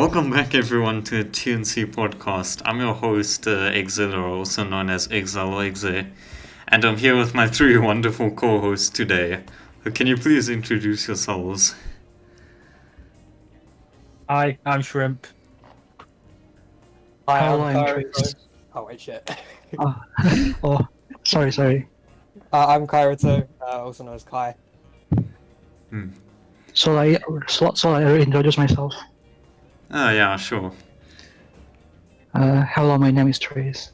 Welcome back, everyone, to TNC Podcast. I'm your host, Exila, also known as Exile Exe, and I'm here with my three wonderful co-hosts today. Can you please introduce yourselves? Hi, I'm Shrimp. Hi, Hello, I'm I'm Cairo. Trace. Oh wait, shit. Oh, sorry. I'm Kairato, also known as Kai. Hmm. So I introduce myself. Oh, yeah, sure. Hello, my name is Trace.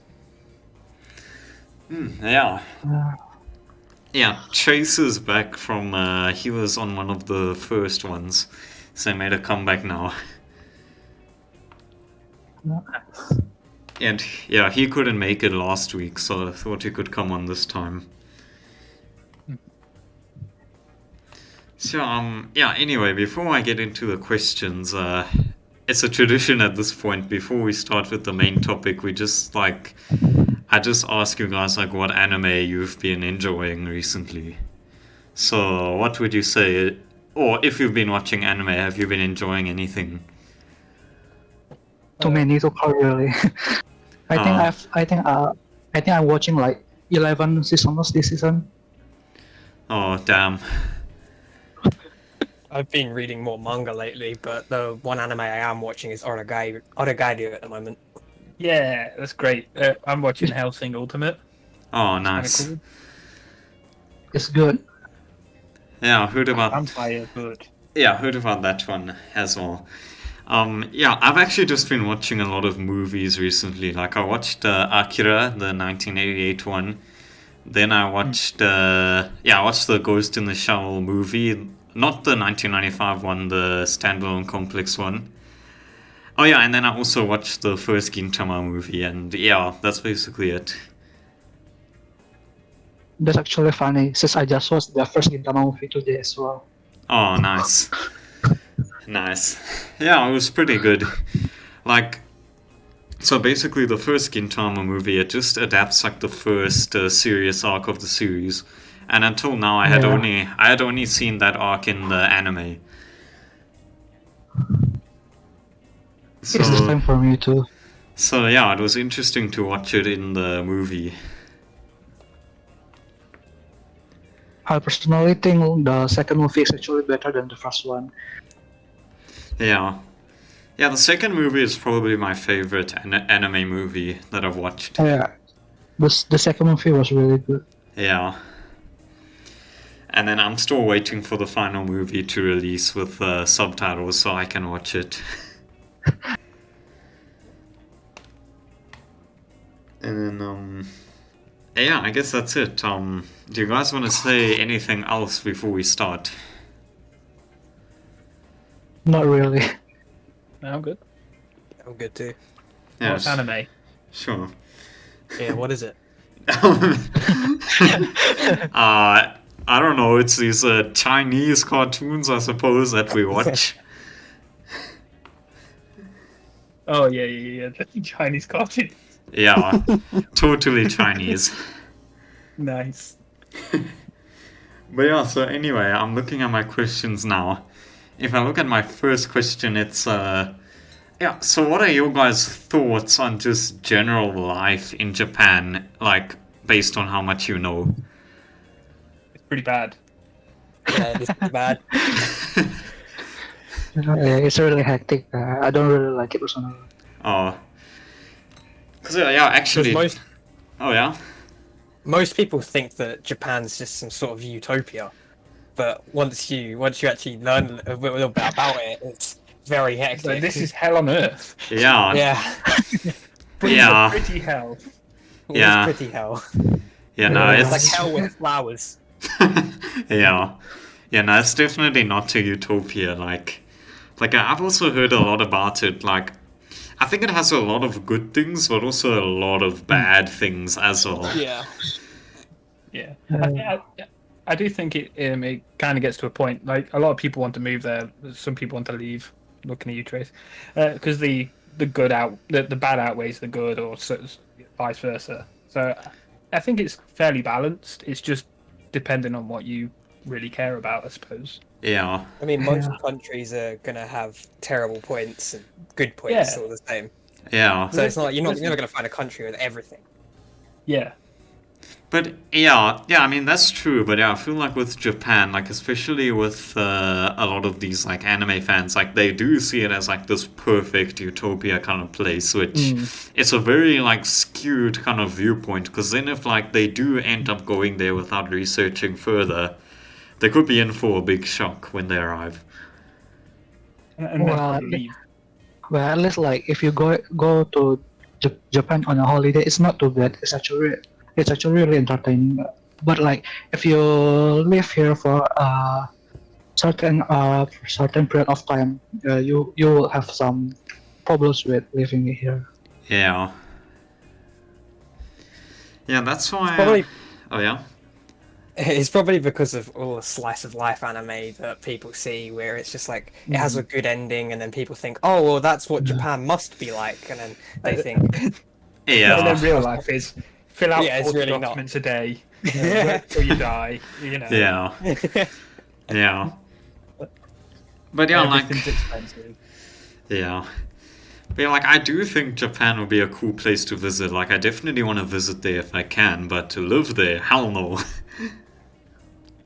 Yeah. Uh, Yeah, Chase is back from, he was on one of the first ones, so he made a comeback now. And, yeah, he couldn't make it last week, so I thought he could come on this time. So, yeah, anyway, before I get into the questions, it's a tradition at this point, before we start with the main topic, I just ask you guys, what anime you've been enjoying recently. So, what would you say, or if you've been watching anime, have you been enjoying anything? too many to call really. I think I'm watching like 11 seasons this season. Oh, damn. I've been reading more manga lately, but the one anime I am watching is Origairu at the moment. Yeah, that's great. I'm watching Hellsing Ultimate. Oh, Kinda nice. cool. It's good. Yeah, heard about Vampire good. Yeah, heard about that one as well. Yeah, I've actually just been watching a lot of movies recently. Like, I watched Akira, the 1988 one. Then I watched, I watched the Ghost in the Shell movie. Not the 1995 one, the standalone complex one. Oh, yeah, and then I also watched the first Gintama movie, and yeah, that's basically it. That's actually funny since I just watched the first Gintama movie today as well. Oh, nice. Nice. Yeah, it was pretty good. Like, so basically the first Gintama movie, it just adapts like the first serious arc of the series. And until now I had only seen that arc in the anime. It's the same for me too. So yeah, it was interesting to watch it in the movie. I personally think the second movie is actually better than the first one. Yeah. Yeah, the second movie is probably my favorite anime movie that I've watched. Yeah, the second movie was really good. Yeah. And then I'm still waiting for the final movie to release with subtitles so I can watch it. And then, yeah, I guess that's it. Do you guys want to say anything else before we start? Not really. No, I'm good. I'm good too. Yeah, What's anime? sure. Yeah, what is it? I don't know. It's these Chinese cartoons, I suppose, that we watch. Oh yeah. The Chinese cartoon. Yeah, totally Chinese. Nice. But yeah, so anyway, I'm looking at my questions now. If I look at my first question, it's so what are your guys' thoughts on just general life in Japan, like based on how much you know? It's pretty bad. Yeah, this is bad. Yeah, it's really hectic. I don't really like it personally. Oh. Cause yeah, actually. Because Oh yeah. most people think that Japan's just some sort of utopia, but once you actually learn a little bit about it, it's very hectic. So this is hell on earth. Yeah. yeah, Yeah. Pretty hell. it Yeah. is pretty hell. Yeah, no, It's it's like hell with flowers. yeah. Yeah, no, it's definitely not a utopia. Like I've also heard a lot about it. Like, I think it has a lot of good things, but also a lot of bad things as well. Yeah. Yeah. I do think it kind of gets to a point. Like a lot of people want to move there. Some people want to leave. Looking at you, Trace, because the bad outweighs the good, or vice versa. So I think it's fairly balanced. It's just depending on what you really care about, I suppose. Yeah. I mean, most Yeah. countries are gonna have terrible points and good points Yeah. all the same. Yeah. So it's not you're Listen. never gonna find a country with everything. Yeah. But yeah, I mean that's true. But yeah, I feel like with Japan, like especially with a lot of these like anime fans, like they do see it as like this perfect utopia kind of place, which it's a very like skewed kind of viewpoint. Because then if like they do end up going there without researching further, they could be in for a big shock when they arrive. And then Well, probably leave. Well, at least like if you go to Japan on a holiday, it's not too bad. It's actually really entertaining. But like if you live here for a certain period of time, you will have some problems with living here. Yeah. Yeah, that's why. Probably Oh yeah. it's probably because of all the slice of life anime that people see, where it's just like it has a good ending, and then people think, oh well, that's what Japan must be like, and then they think, And Yeah. then real life is fill out Yeah, it's 40 really not. documents a day, Yeah. work till you die. You know. Yeah. Yeah. But yeah, Everything's like expensive. yeah. But yeah, like I do think Japan would be a cool place to visit. Like I definitely want to visit there if I can, but to live there, hell no.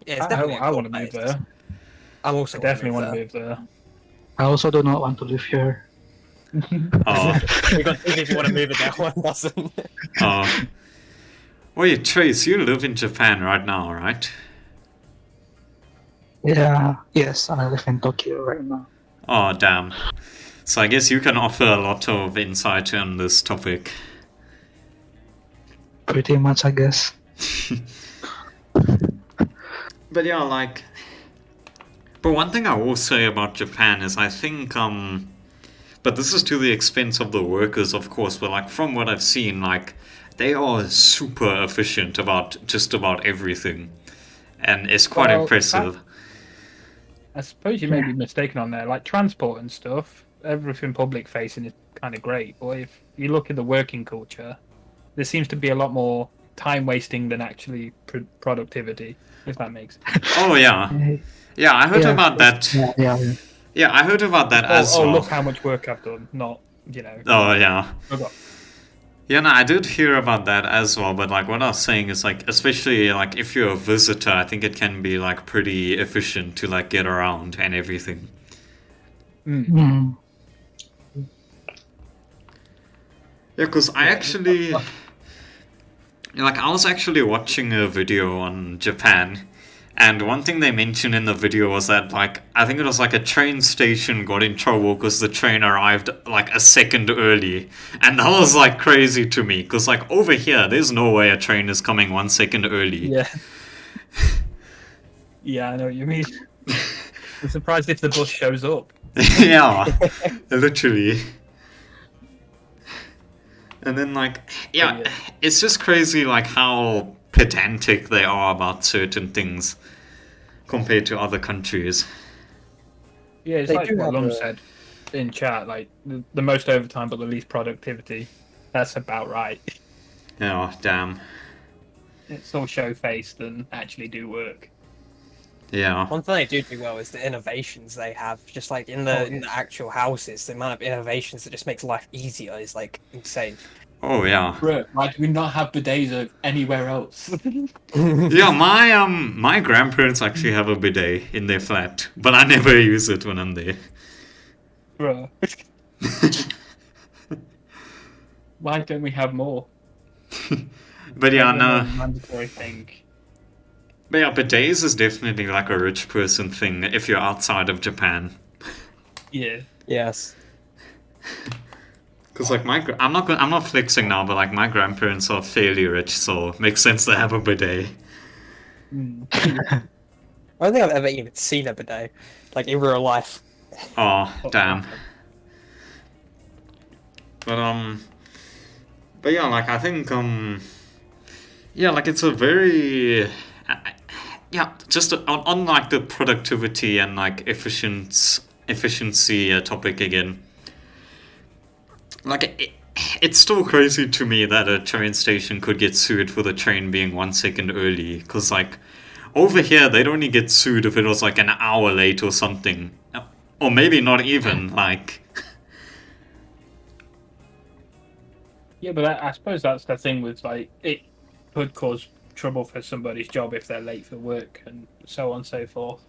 Yeah, it's definitely a I cool want to move place. there. I'm also I definitely want to there. move there. I also do not want to live here. Oh. You got if you want to move it there, one doesn't. Oh. Wait, Trace, you live in Japan right now, right? Yeah, yes, I live in Tokyo right now. Oh, damn. So I guess you can offer a lot of insight on this topic. Pretty much, I guess. But yeah, like... But one thing I will say about Japan is I think, but this is to the expense of the workers, of course, but like from what I've seen, like, they are super efficient about just about everything. And it's quite Well, impressive. I suppose you may be mistaken on there. Like transport and stuff, everything public facing is kind of great. But if you look at the working culture, there seems to be a lot more time wasting than actually productivity, if that makes sense. Oh, yeah. Yeah, I heard Yeah, about that. Yeah. Yeah, I heard about that as Oh, well. look how much work I've done. Not, you know. Oh, yeah. Forgot. Yeah, no, I did hear about that as well, but like what I was saying is like, especially like if you're a visitor, I think it can be like pretty efficient to like get around and everything. Mm. Yeah, because I actually, like, I was actually watching a video on Japan, and one thing they mentioned in the video was that, like, I think it was like a train station got in trouble because the train arrived like a second early, and that was like crazy to me, because like over here, there's no way a train is coming 1 second early. Yeah. Yeah, I know what you mean. I'm surprised if the bus shows up. Yeah, literally. And then like, yeah, Yeah. it's just crazy like how pedantic they are about certain things compared to other countries. Yeah, it's They like do what have Lum a- said in chat, like the most overtime but the least productivity. That's about right. Oh, damn. It's all show face than actually do work. Yeah. One thing they do well is the innovations they have, just like in the actual houses. The amount of innovations that just makes life easier is like insane. Oh, yeah. Bro, why do we not have bidets anywhere else? Yeah, my grandparents actually have a bidet in their flat, but I never use it when I'm there. Bro. Why don't we have more? But yeah, no. Mandatory thing. But yeah, bidets is definitely like a rich person thing if you're outside of Japan. Yeah. Yes. Because like I'm not flexing now, but like my grandparents are fairly rich, so it makes sense to have a bidet. I don't think I've ever even seen a bidet, like in real life. Oh, damn. But yeah, like I think yeah, like it's a very yeah, just on like the productivity and like efficiency topic again. Like it's still crazy to me that a train station could get sued for the train being 1 second early, because like over here they'd only get sued if it was like an hour late or something. Or maybe not even, like... Yeah, but I suppose that's the thing with, like, it could cause trouble for somebody's job if they're late for work and so on and so forth.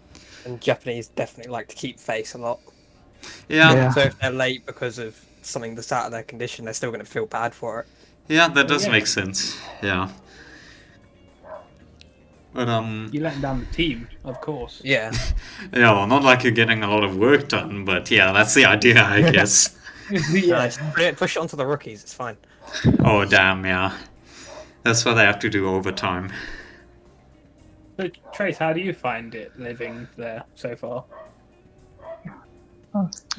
And Japanese definitely like to keep face a lot. Yeah, Yeah. So if they're late because of something that's out of their condition, they're still going to feel bad for it. yeah, that does Yeah. make sense. Yeah. But, You're letting down the team, of course. Yeah. yeah, well, not like you're getting a lot of work done, but yeah, that's the idea, I guess. Yeah. Nice. Push it onto the rookies. It's fine. Oh, damn, yeah. That's why they have to do overtime. So, Trace, how do you find it living there so far?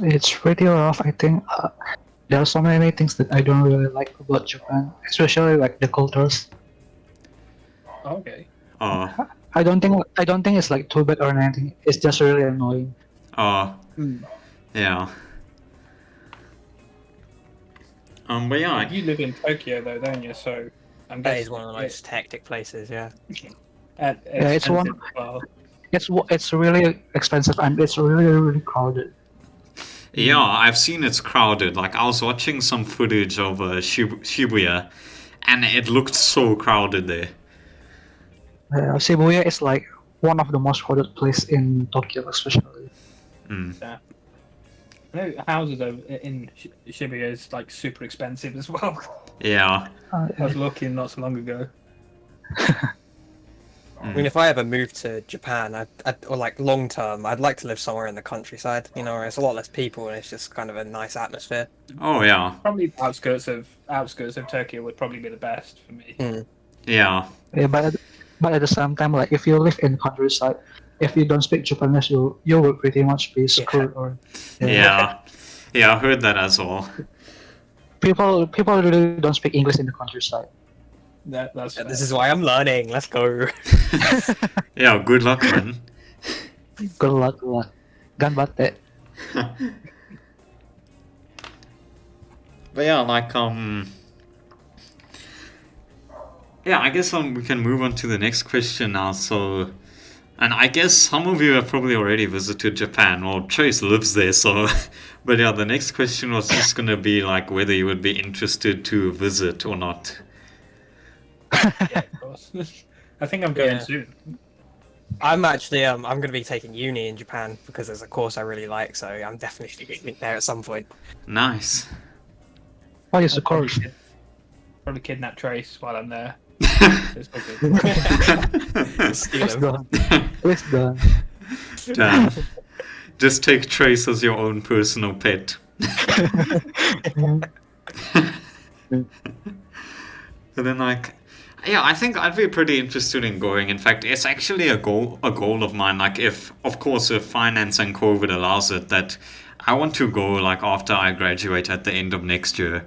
It's pretty rough, I think. There are so many things that I don't really like about Japan, especially like the cultures. Okay. Oh, I don't think it's like too bad or anything. It's just really annoying. oh, yeah. But yeah, You live in Tokyo, though, don't you? So I'm That guessing is one of the most hectic places. Yeah. it's one- expensive as well. It's really expensive and it's really crowded. yeah, I've seen it's crowded. Like, I was watching some footage of Shibuya, and it looked so crowded there. Shibuya is like one of the most crowded place in Tokyo, especially. I know houses over in Shibuya is like super expensive as well. Yeah. I was looking not so long ago. I mean, if I ever moved to Japan, or like long term, I'd like to live somewhere in the countryside. You know, where it's a lot less people and it's just kind of a nice atmosphere. Oh, yeah. Probably the outskirts of Tokyo would probably be the best for me. Yeah. Yeah, but at the same time, like if you live in countryside, if you don't speak Japanese, you will pretty much be screwed. Or Yeah. Yeah, I heard that as well. people really don't speak English in the countryside. That's This is why I'm learning. Let's go. Yeah, good luck, man. Good luck. Ganbatte. But yeah, like, yeah, I guess we can move on to the next question now. So, and I guess some of you have probably already visited Japan. Well, Trace lives there, so. But yeah, the next question was just gonna be like whether you would be interested to visit or not. Yeah, of course. I think I'm going Yeah. soon. I'm actually I'm going to be taking uni in Japan because there's a course I really like. So I'm definitely going there at some point. Nice. What is the course? Probably kidnap Trace while I'm there. It's all good. Steal It's him. done. It's done. Damn. Just take Trace as your own personal pet. And then like, yeah, I think I'd be pretty interested in going. In fact, it's actually a goal of mine. Like, if finance and COVID allows it, that I want to go like after I graduate at the end of next year.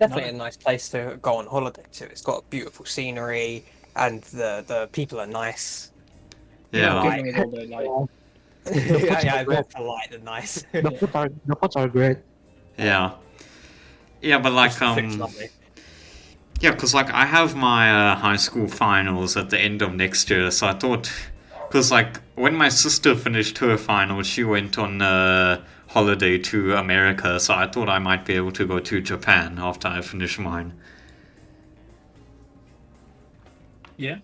Definitely a nice place to go on holiday to. It's got beautiful scenery and the people are nice. Yeah. Giving it all the, like, Yeah, more polite than nice. The pots are great. Yeah. Yeah, but like Food's lovely. yeah, because like I have my high school finals at the end of next year, so I thought, because like when my sister finished her finals, she went on holiday to America, so I thought I might be able to go to Japan after I finish mine. yeah.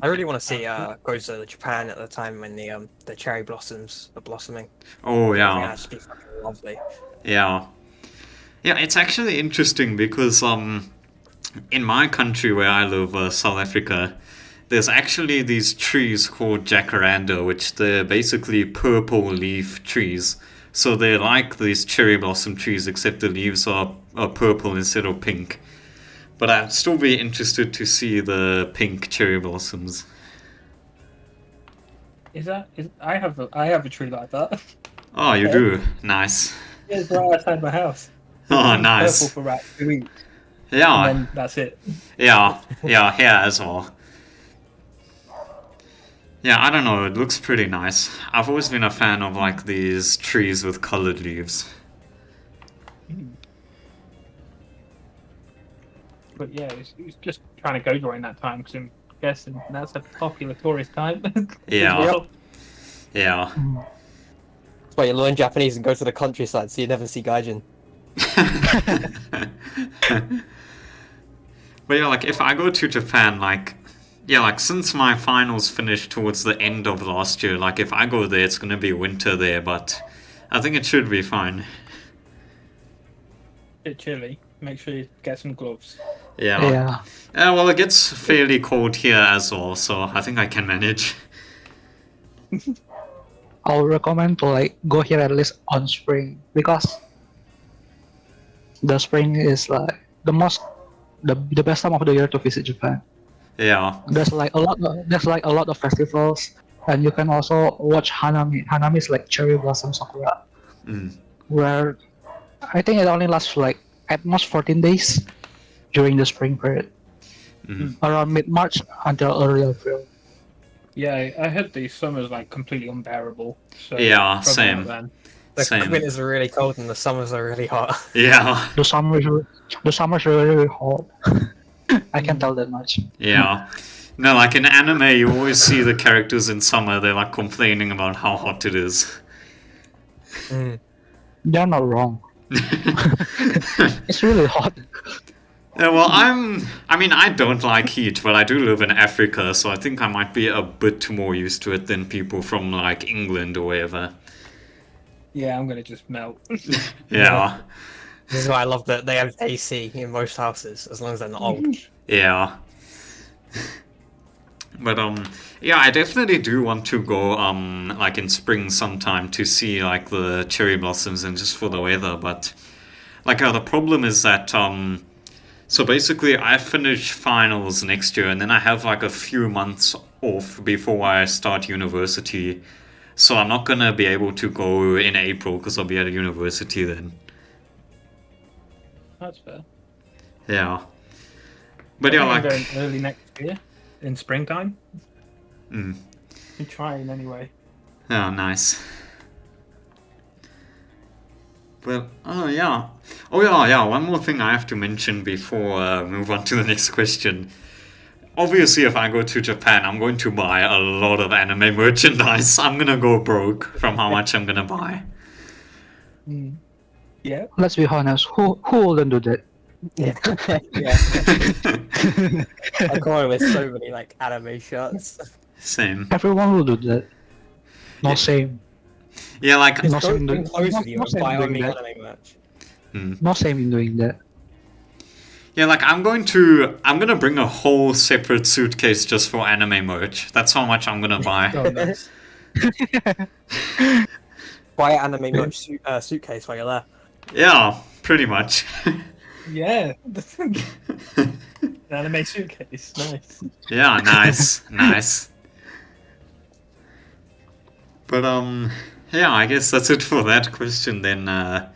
I really want to see go to Japan at the time when the cherry blossoms are blossoming. Oh I think yeah, that'd just be fucking lovely. yeah, yeah. It's actually interesting because in my country where I live, South Africa, there's actually these trees called jacaranda, which they're basically purple leaf trees. So they're like these cherry blossom trees, except the leaves are purple instead of pink. But I'd still be interested to see the pink cherry blossoms. I have a tree like that. Oh, you do? Nice. It's right outside my house. Oh, It's nice. Purple for about 2 weeks, Yeah, and then that's it. yeah, yeah, here as well. Yeah, I don't know, it looks pretty nice. I've always been a fan of like these trees with colored leaves. But yeah, it's just trying to go during that time because I'm guessing that's a popular tourist time. Yeah. Well, Yeah. That's why you learn Japanese and go to the countryside so you never see gaijin. But yeah, like if I go to Japan, like yeah, like since my finals finished towards the end of last year, like if I go there, it's gonna be winter there, but I think it should be fine. bit chilly. Make sure you get some gloves. Yeah. Yeah. Well, it gets fairly cold here as well, so I think I can manage. I'll recommend to like go here at least on spring because the spring is like the best time of the year to visit Japan. Yeah. There's like a lot of festivals, and you can also watch Hanami. Hanami is like cherry blossom sakura, Mm. where I think it only lasts like at most 14 days during the spring period, around mid-March until early April. Yeah, I heard the summer's like completely unbearable. So Yeah, probably same. not then. The Same. winters are really cold and the summers are really hot. Yeah. The summer's really hot. I can tell that much. Yeah. No, like in anime, you always see the characters in summer, they're like complaining about how hot it is. They're not wrong. It's really hot. Yeah, well, I don't like heat, but I do live in Africa, so I think I might be a bit more used to it than people from like England or wherever. Yeah, I'm gonna just melt. Yeah. This is why I love that they have AC in most houses, as long as they're not old. Yeah. But yeah, I definitely do want to go like in spring sometime to see like the cherry blossoms and just for the weather, but like the problem is that so basically I finish finals next year and then I have like a few months off before I start university. So I'm not gonna be able to go in April because I'll be at university then. That's fair. Yeah. But yeah, I'm like going early next year in springtime. mm. I'm trying anyway. Oh, nice. Well, oh yeah. One more thing I have to mention before move on to the next question. Obviously, if I go to Japan, I'm going to buy a lot of anime merchandise. I'm gonna go broke from how much I'm gonna buy. Yeah. Let's be honest. Who wouldn't do that? Yeah. I come on with so many like anime shirts. Same. Everyone will do that. No shame. Yeah, like No Go shame doing. close with you No and shame buy doing only that. anime merch. No shame in doing that. yeah, like I'm gonna bring a whole separate suitcase just for anime merch. That's how much I'm gonna buy. Oh, nice. Buy an anime merch suitcase while you're there. Yeah, pretty much. Yeah. Anime suitcase. Nice. Yeah, nice. But yeah, I guess that's it for that question then. Oh,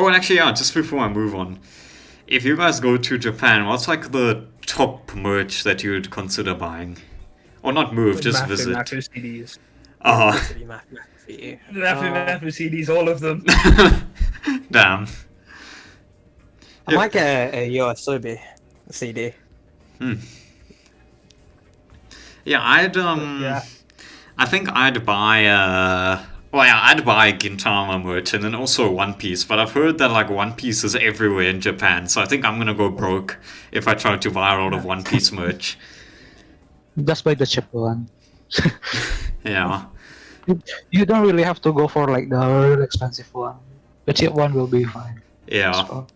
and actually, yeah, just before I move on, if you guys go to Japan, what's like the top merch that you'd consider buying? Or not move, just visit. Mafu CDs. Oh, Pretty mathematic for you. Mafu CDs, all of them. damn. I might get a Yoasobi CD. Yeah, I'd Yeah. I think I'd buy I'd buy Gintama merch and then also One Piece, but I've heard that like One Piece is everywhere in Japan, so I think I'm gonna go broke if I try to buy a lot of One Piece merch. Just buy the cheap one. Yeah. You don't really have to go for like the really expensive one. The cheap one will be fine. Yeah. So,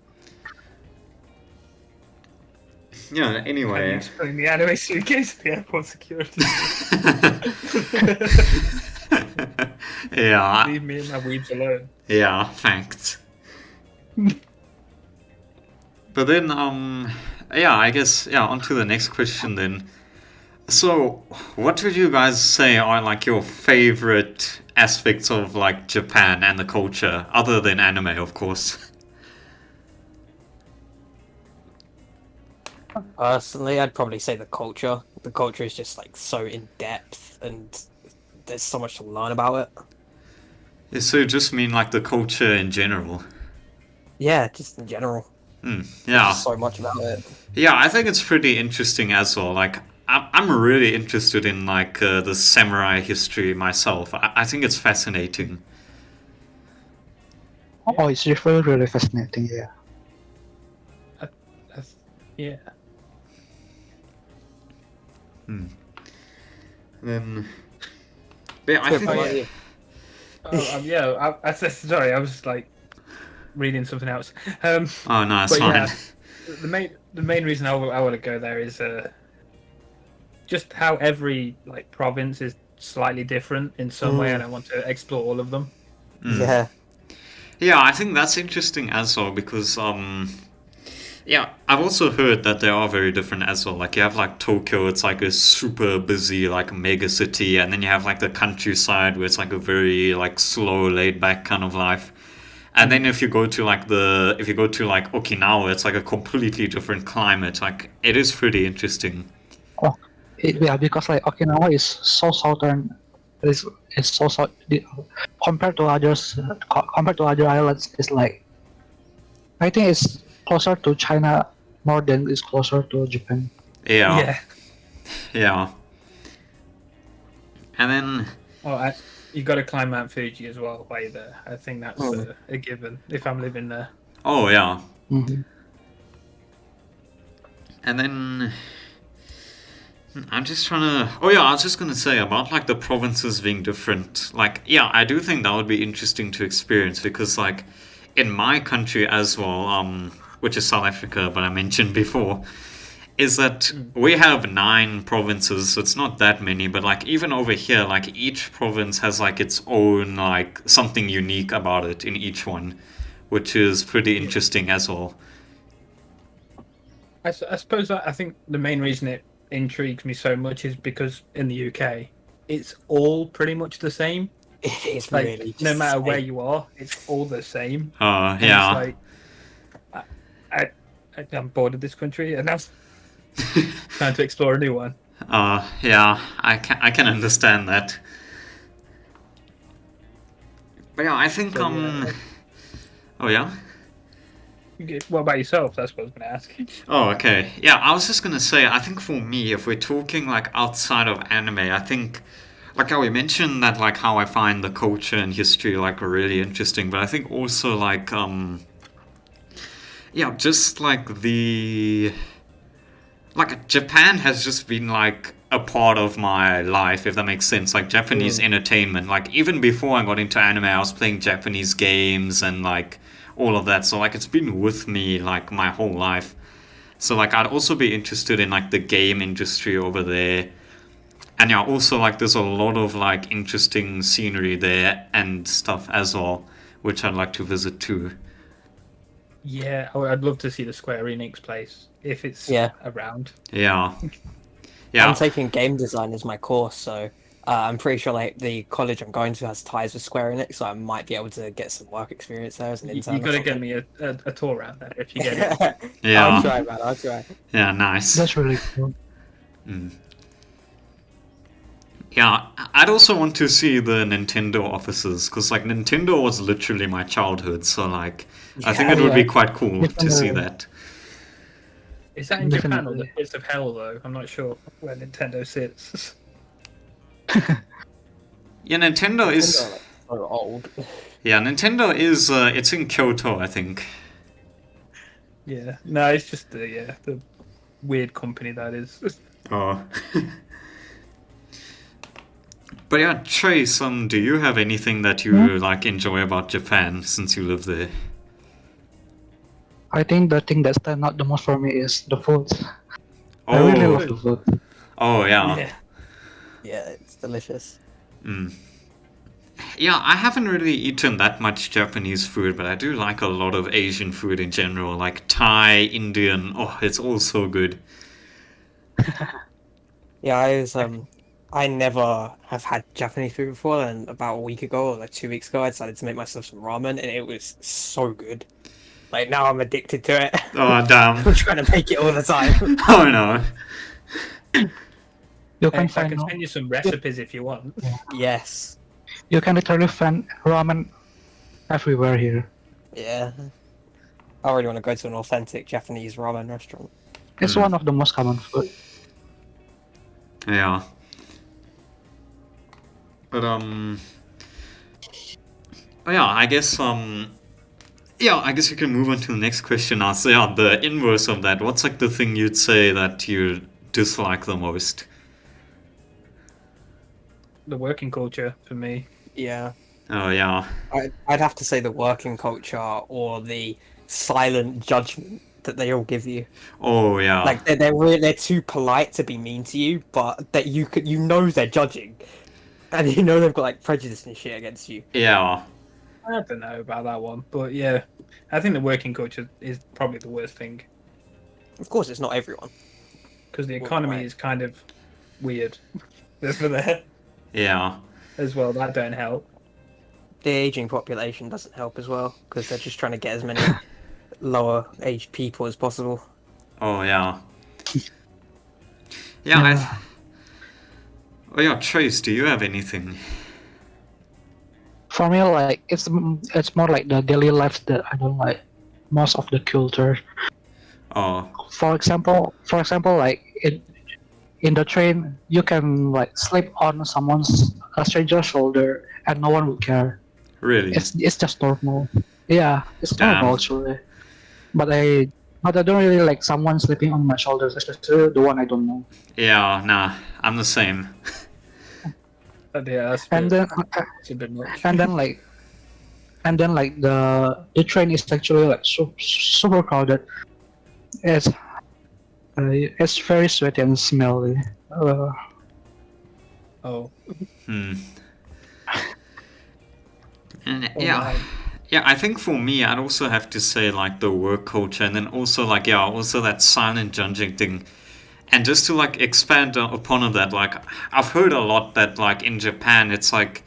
Yeah, anyway. Putting the anime suitcase at the airport security. Yeah. Leave me and my weebs alone. Yeah, thanks. But then, yeah, I guess, yeah, on to the next question then. So, what would you guys say are like your favorite aspects of like Japan and the culture, other than anime, of course? Personally, I'd probably say the culture. The culture is just like so in depth, and there's so much to learn about it. Yeah, so you just mean like the culture in general? Yeah, just in general. Yeah. So much about it. Yeah, I think it's pretty interesting as well. Like, I'm really interested in like the samurai history myself. I think it's fascinating. Oh, it's really, really fascinating. Yeah. Yeah. Then, but yeah, I Good, think. how about you? Sorry, I was like reading something else. Oh no, it's But fine. yeah, the main reason I want to go there is just how every like province is slightly different in some way, and I want to explore all of them. Yeah. Yeah, I think that's interesting as well because yeah, I've also heard that they are very different as well. Like you have like Tokyo, it's like a super busy like mega city, and then you have like the countryside where it's like a very like slow, laid back kind of life. And then if you go to like Okinawa, it's like a completely different climate. Like it is pretty interesting. Oh, yeah, because like Okinawa is so southern. It's so south compared to compared to other islands. It's like I think it's closer to China more than it's closer to Japan. Yeah, yeah. And then Oh, you got to climb Mount Fuji as well while you're there. I think that's a given if I'm living there. oh yeah, Mm-hmm. and then I'm just trying to. Oh yeah, I was just gonna say about like the provinces being different. Like yeah, I do think that would be interesting to experience because like in my country as well, which is South Africa, but I mentioned before, is that we have 9 provinces, so it's not that many. But like even over here, like each province has like its own like something unique about it in each one, which is pretty interesting as well. I suppose I think the main reason it intrigues me so much is because in the UK, it's all pretty much the same. It is Like really just no matter the where same. you are, it's all the same. And Yeah. It's like I'm bored of this country, and I'm trying to explore a new one. Yeah, I can understand that. But yeah, I think So, yeah. Oh yeah. What about yourself? That's what I was going to ask. Oh okay. Yeah, I was just gonna say I think for me, if we're talking like outside of anime, I think like how we mentioned that like how I find the culture and history like really interesting, but I think also like yeah, just like the like Japan has just been like a part of my life, if that makes sense. Like Japanese entertainment. Like even before I got into anime, I was playing Japanese games and like all of that. So like it's been with me like my whole life. So like I'd also be interested in like the game industry over there. And yeah, also like there's a lot of like interesting scenery there and stuff as well, which I'd like to visit too. Yeah, I'd love to see the Square Enix place if it's Yeah. around. Yeah. I'm Yeah. taking game design as my course, so I'm pretty sure like the college I'm going to has ties with Square Enix, so I might be able to get some work experience there as an You intern. got to get me a tour around there if you get it. Yeah. I'll try, man. I'll try. Yeah, nice. That's really cool. Yeah, I'd also want to see the Nintendo offices because like Nintendo was literally my childhood, so like I think Yeah. it would be Yeah. quite cool to see Definitely. that. Is that in Japan or the Definitely. pits of hell though? I'm not sure where Nintendo sits. Yeah, Nintendo is Nintendo, like, so old. it's in Kyoto, I think. Yeah, no, it's just the weird company that is. Oh. But yeah, Trace, do you have anything that you like enjoy about Japan since you live there? I think the thing that stands out the most for me is the food. I really Oh, love the food. oh yeah. Yeah, Yeah, it's delicious. Yeah, I haven't really eaten that much Japanese food, but I do like a lot of Asian food in general, like Thai, Indian. Oh, it's all so good. Yeah, I never have had Japanese food before, and about a week ago or like 2 weeks ago, I decided to make myself some ramen, and it was so good. Like now I'm addicted to it. Oh, damn. I'm trying to make it all the time. Oh, no. You I can find can send you some recipes if you want. Yes. you can literally find ramen everywhere here. Yeah. I really want to go to an authentic Japanese ramen restaurant. It's one of the most common food. Yeah. But yeah, I guess I guess you can move on to the next question now. So yeah, the inverse of that. What's like the thing you'd say that you dislike the most? The working culture for me. Yeah. Oh yeah. I'd have to say the working culture or the silent judgment that they all give you. Oh yeah. Like they're too polite to be mean to you, but that you know they're judging, and you know they've got like prejudice and shit against you. Yeah. I don't know about that one, but yeah, I think the working culture is probably the worst thing Of course, it's not everyone. because the Well, economy right. is kind of weird over there Yeah. as well. That don't help. The aging population doesn't help as well because they're just trying to get as many lower aged people as possible. Oh yeah. Yeah. Oh yeah, Trace, do you have anything? For me, like it's more like the daily life that I don't like. Most of the culture. Oh. For example, like in the train, you can like sleep on a stranger's shoulder and no one would care. Really? It's just normal. Yeah, it's Damn. normal actually. But I don't really like someone sleeping on my shoulders, especially the one I don't know. Yeah, nah. I'm the same. But yeah, that's And then it's a bit much. and then like the train is actually like super crowded. It's very sweaty and smelly. Oh, Hmm. And oh, yeah. wow. Yeah, I think for me, I'd also have to say like the work culture, and then also like also that silent judging thing. And just to like expand upon that, like I've heard a lot that like in Japan, it's like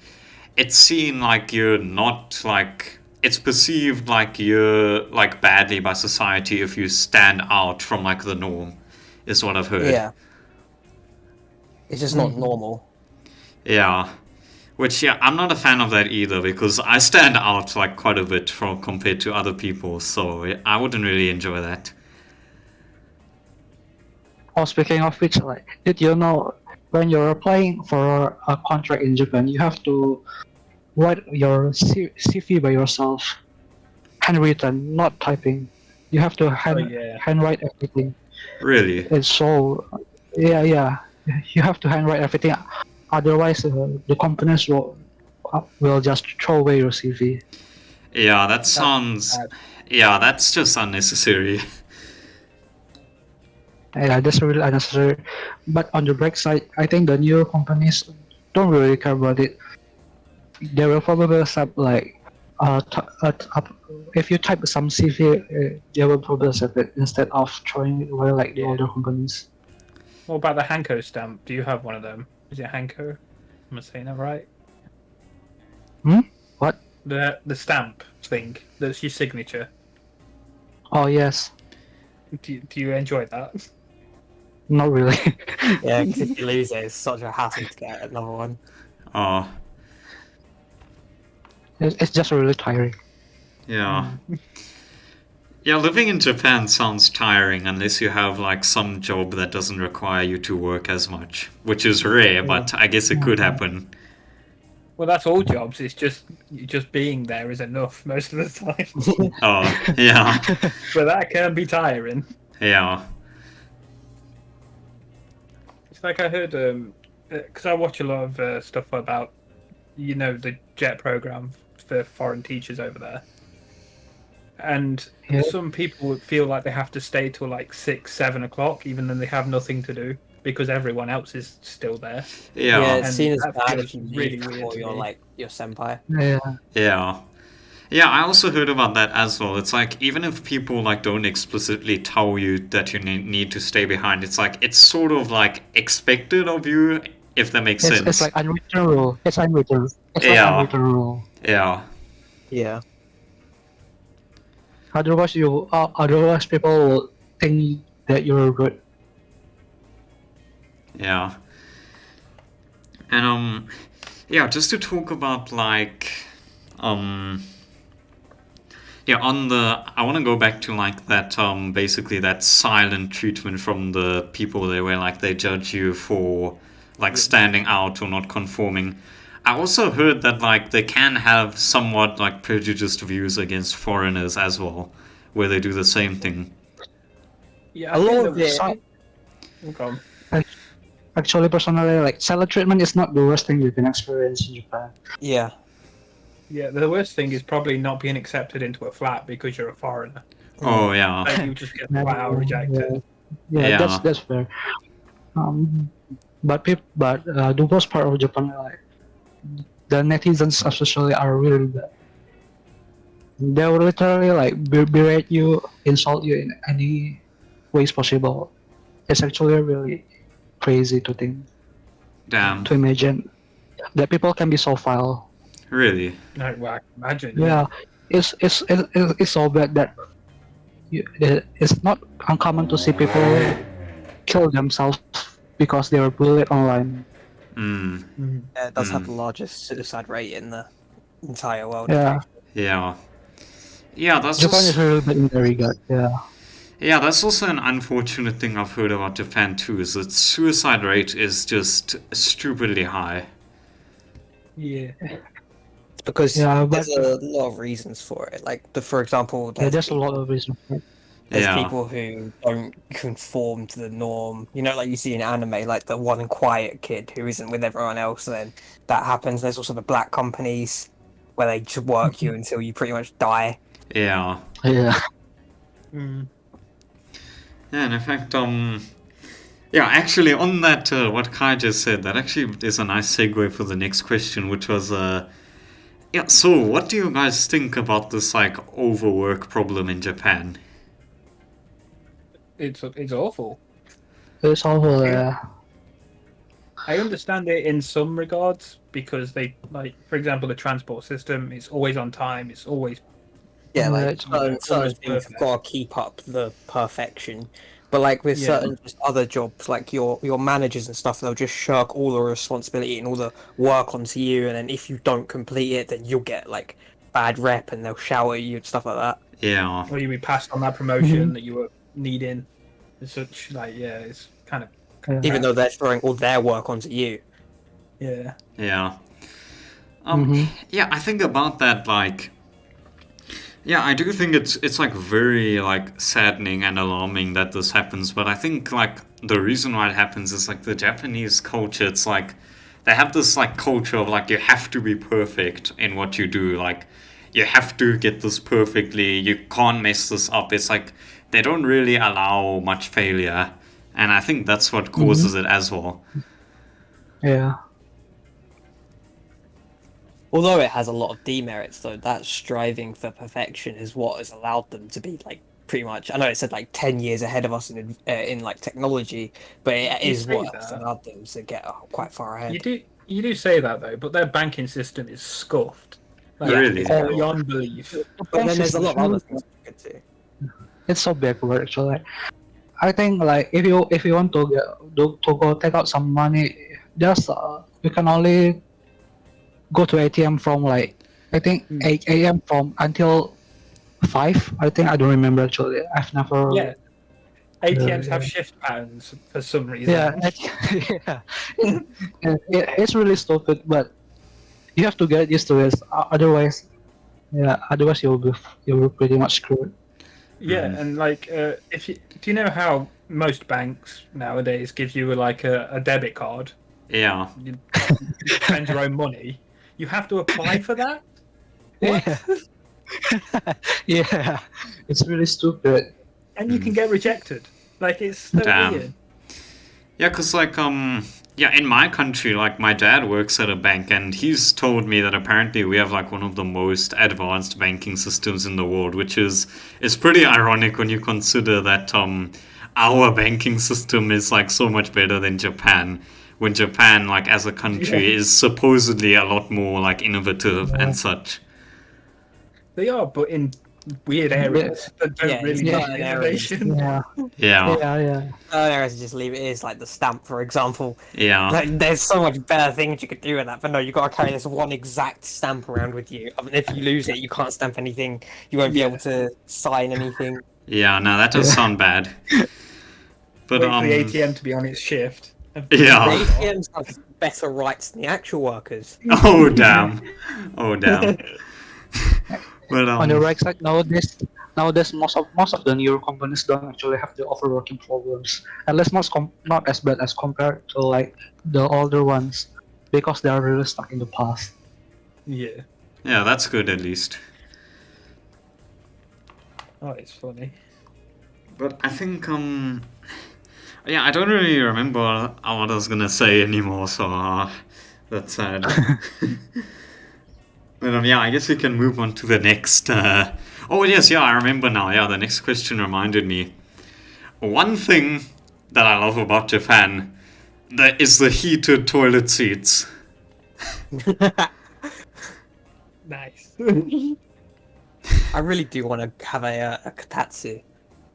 it's seen like you're not like it's perceived like you're like badly by society if you stand out from like the norm, is what I've heard. Yeah, it's just not normal. Yeah. Which, yeah, I'm not a fan of that either because I stand out like quite a bit from compared to other people, so I wouldn't really enjoy that. Oh, speaking of which, like, did you know when you're applying for a contract in Japan, you have to write your CV by yourself, handwritten, not typing. You have to yeah. handwrite everything. Really? It's so, yeah. You have to handwrite everything. Otherwise, the companies will just throw away your CV. Yeah, that sounds. bad. Yeah, that's just unnecessary. Yeah, that's really unnecessary. But on the bright side, I think the new companies don't really care about it. They will probably accept like, if you type some CV, they will probably accept it instead of throwing it away like the older companies. What about the Hanko stamp? Do you have one of them? Is it Hanko? Am I saying that right? What? The stamp thing. That's your signature. Oh yes, Do you enjoy that? not really. Yeah, because if you lose it, it's such a hassle to get another one. Oh, It's just really tiring. yeah. Yeah, living in Japan sounds tiring unless you have like some job that doesn't require you to work as much, which is rare, but I guess it could happen. Well, that's all jobs. It's just being there is enough most of the time. Oh, yeah. But that can be tiring. Yeah. It's like I heard, because I watch a lot of stuff about, the JET program for foreign teachers over there. And Yeah. some people feel like they have to stay till like 6, 7 o'clock, even though they have nothing to do because everyone else is still there. Yeah, Yeah. it's And seen as that bad feels if you really leave weird before to you're me. like your senpai. Yeah. Yeah. Yeah, I also heard about that as well. It's like even if people like don't explicitly tell you that you need to stay behind, it's like it's sort of like expected of you, if that makes sense. It's like unwritten rule. It's unwritten. It's Yeah. like unwritten rule. Yeah. Yeah. Otherwise, people will think that you're good. Yeah. And yeah, just to talk about like Yeah, I want to go back to like that, basically that silent treatment from the people there where like they judge you for like standing out or not conforming. I also heard that like they can have somewhat like prejudiced views against foreigners as well, where they do the same thing. Yeah, A lot of it. So, Okay. actually, personally, like silent treatment is not the worst thing you can experience in Japan. Yeah. Yeah, the worst thing is probably not being accepted into a flat because you're a foreigner. Oh yeah, Like, you just get flat out rejected. Yeah, Yeah. that's fair. But the worst part of Japan, like the netizens especially, are really bad. They will literally like berate you, insult you in any ways possible. It's actually really crazy to think, damn, to imagine that people can be so vile. really, No, well, I can imagine. Yeah, it's so bad that it's not uncommon to see people kill themselves because they were bullied online. mm, Yeah, it does have the largest suicide rate in the entire world. Yeah, yeah, yeah. That's Japan is also, really bad in that regard. Yeah, yeah, that's also an unfortunate thing I've heard about Japan too. Is that suicide rate is just stupidly high. Yeah. It's because Yeah, there's a lot of reasons for it. Like, for example, yeah, there's a lot of reasons. For it. there's Yeah. people who don't conform to the norm. You know, like you see in anime, like the one quiet kid who isn't with everyone else, and then that happens. There's also the black companies where they just work you until you pretty much die. Yeah. Yeah, Mm. Yeah, and in fact, yeah, actually, on that, what Kai just said, that actually is a nice segue for the next question, which was, yeah, so what do you guys think about this, like, overwork problem in Japan? It's awful. it's awful. Yeah, I understand it in some regards because they, like, for example, the transport system is always on time. It's always Yeah, Yeah, like it's certain always things have perfect. got to keep up the perfection. But like with Yeah. certain just other jobs, like your managers and stuff, they'll just shirk all the responsibility and all the work onto you, and then if you don't complete it, then you'll get like bad rep, and they'll shout at you and stuff like that. Yeah. or you be passed on that promotion that you were needing. And such, like, yeah, it's kind of Even though they're throwing all their work onto you. yeah. Yeah. Mhm. Yeah, I think about that, like, yeah, I do think it's like very like saddening and alarming that this happens, but I think like the reason why it happens is like the Japanese culture. It's like they have this like culture of like you have to be perfect in what you do, like you have to get this perfectly, you can't mess this up. It's like they don't really allow much failure, and I think that's what causes it as well. yeah. Although it has a lot of demerits, though, that striving for perfection is what has allowed them to be like pretty much. I know it said like 10 years ahead of us in like technology, but it You is say what has that. allowed them to get quite far ahead. You do say that though, but their banking system is scuffed. Like, Yeah. Really? it's beyond belief. But then there's a lot of other System- things you could do. It's so backward actually. I think like if you want to go take out some money, just you can only go to ATM from like I think 8 a.m. from until 5. I think I don't remember actually. I've never. Yeah. ATMs Yeah. have shift patterns for some reason. Yeah, yeah. It's really stupid, but you have to get used to it. Otherwise, otherwise you'll be pretty much screwed. Yeah, and like, if you do you know how most banks nowadays give you like a debit card? Yeah. You spend your own money. You have to apply for that. What? Yeah. Yeah, it's really stupid. And you can get rejected. Like, it's so Damn. weird. Yeah, cause like yeah, in my country, like my dad works at a bank, and he's told me that apparently we have like one of the most advanced banking systems in the world, which is pretty ironic when you consider that our banking system is like so much better than Japan. When Japan, like as a country, is supposedly a lot more like innovative and such. They are, but in weird areas that don't Yeah, it's really not need an area. innovation. Yeah, Yeah. yeah. Areas just leave it is like the stamp, for example. Yeah. Like, there's so much better things you could do with that, but no, you got to carry this one exact stamp around with you. I mean, if you lose it, you can't stamp anything. You won't be Yeah. able to sign anything. Yeah, no, that does Yeah. sound bad. But Wait for the ATM to be on its shift. Yeah. The ATMs have better rights than the actual workers. Oh damn. Oh damn. But On the right side, nowadays most of the newer companies don't actually have the overworking problems, at least not as bad as compared to like the older ones, because they are really stuck in the past. Yeah. yeah, that's good at least. Oh, it's funny. But I think yeah, I don't really remember what I was gonna say anymore, so that's sad. But yeah, I guess we can move on to the next. Oh yes, yeah, I remember now. Yeah, the next question reminded me. One thing that I love about Japan that is the heated toilet seats. Nice. I really do want to have a kotatsu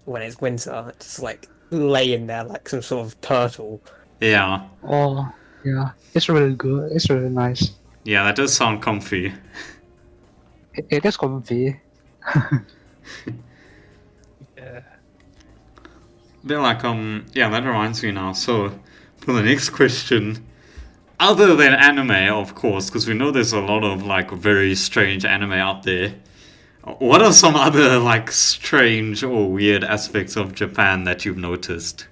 when it's winter, just like laying there like some sort of turtle. Yeah, Oh, yeah, it's really good. It's really nice. yeah, that does sound comfy. It is comfy. Yeah. But like, yeah, that reminds me now. So, for the next question, other than anime, of course, because we know there's a lot of like very strange anime out there. What are some other like strange or weird aspects of Japan that you've noticed?